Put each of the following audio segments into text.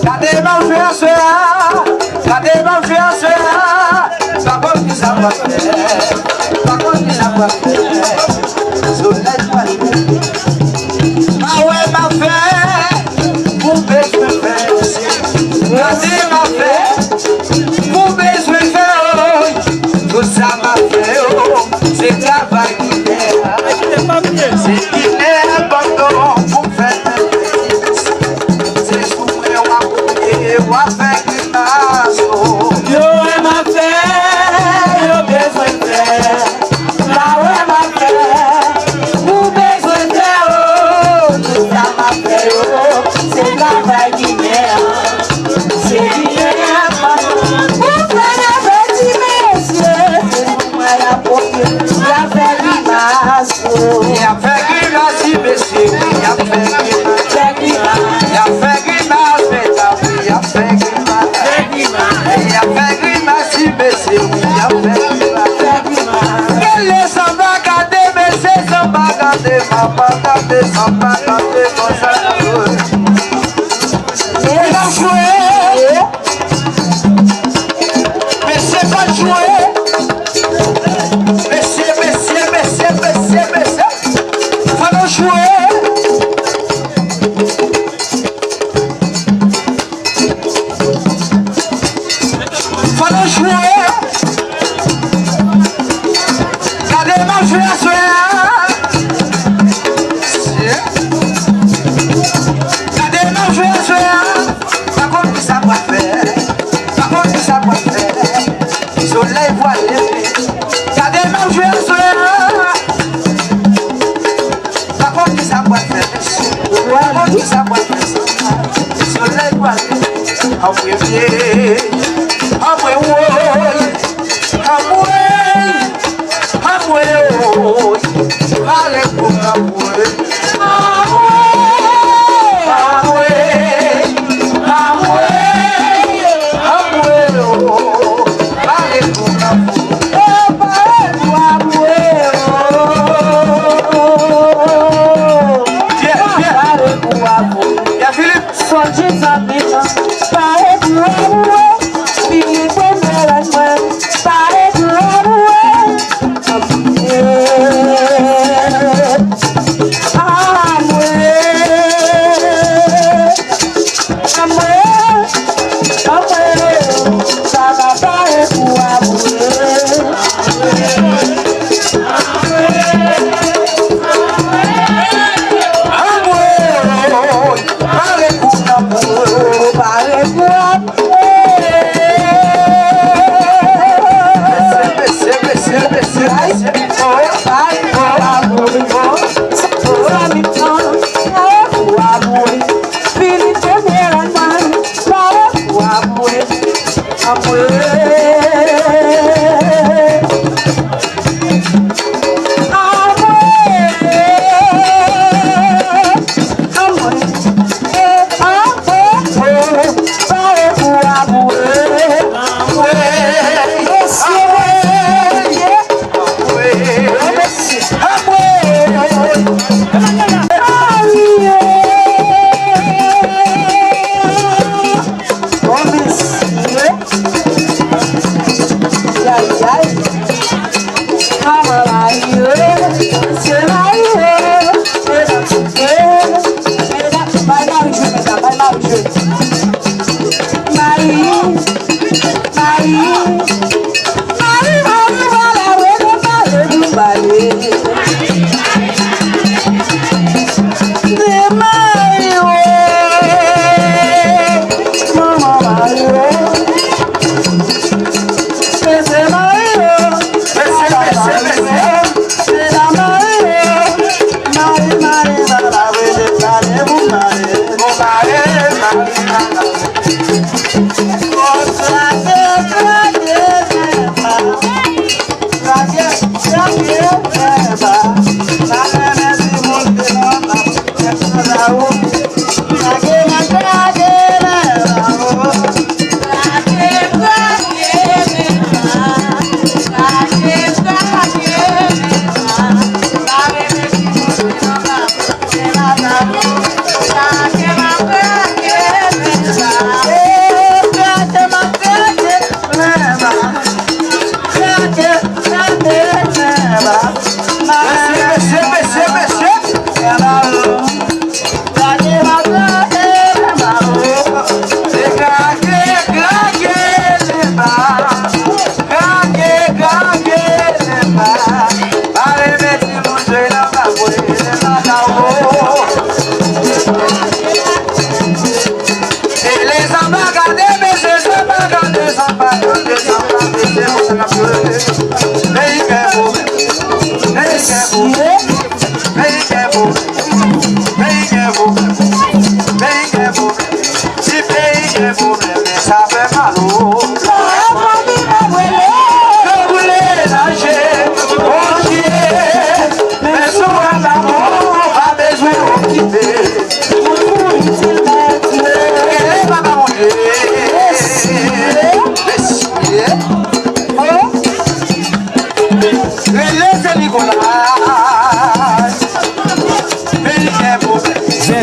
Cadê meu verso? Cadê meu verso? Só vou pisar com a fé. Só vou pisar com a fé. Sou leve. Qual é ma fé? Um beijo me fez. Cadê ma fé? Um beijo me fez. Tu sabe ma fé. C'est travail qui est. C'est qui est abandon pour faire. C'est souffrir ou appuyer ou avec une masse. Yo est ma fé. Yo besoin de faire. Là où est ma fé? Vous besoin de faire. Tout ça ma fé. C'est travail qui est. C'est qui est abandon pour faire un petit messieurs. C'est moi la porte. Ya fait grimace, ya fait grimace, monsieur, ya fait grimace, ya fait grimace, mesdames, ya fait grimace, ya fait grimace, monsieur, ya fait grimace. Quel est son bagade, monsieur, son bagade, ma bagade, son bagade, mon chagrin. Il a joué, mais c'est pas joué.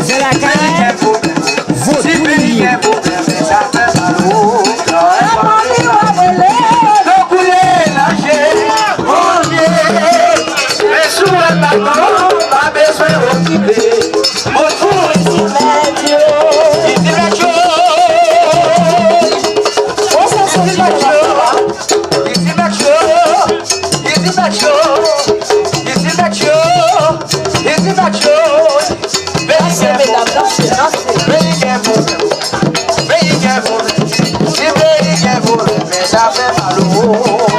c'est la carrière. Si pays est beau, ça fait mal au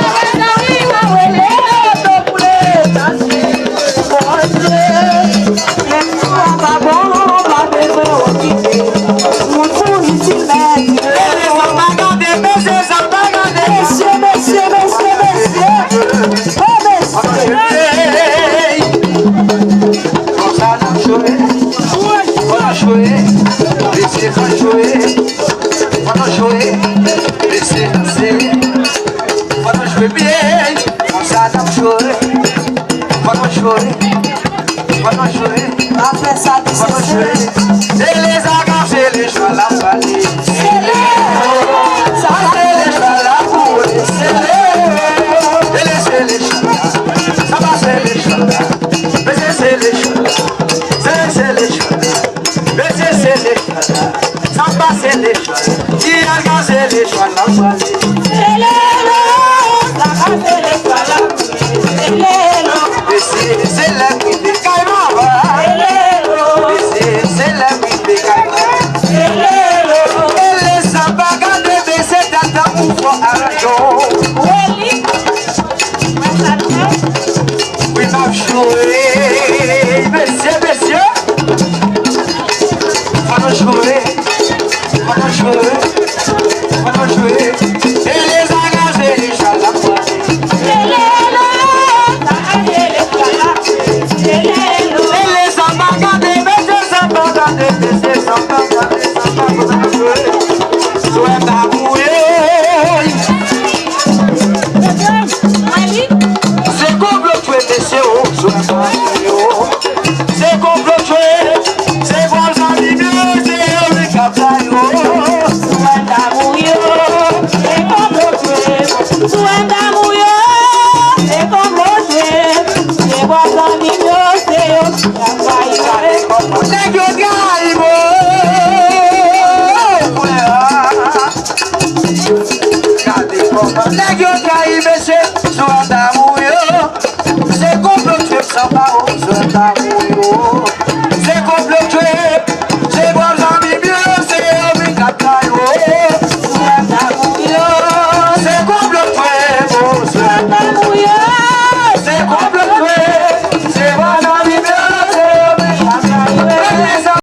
Negro,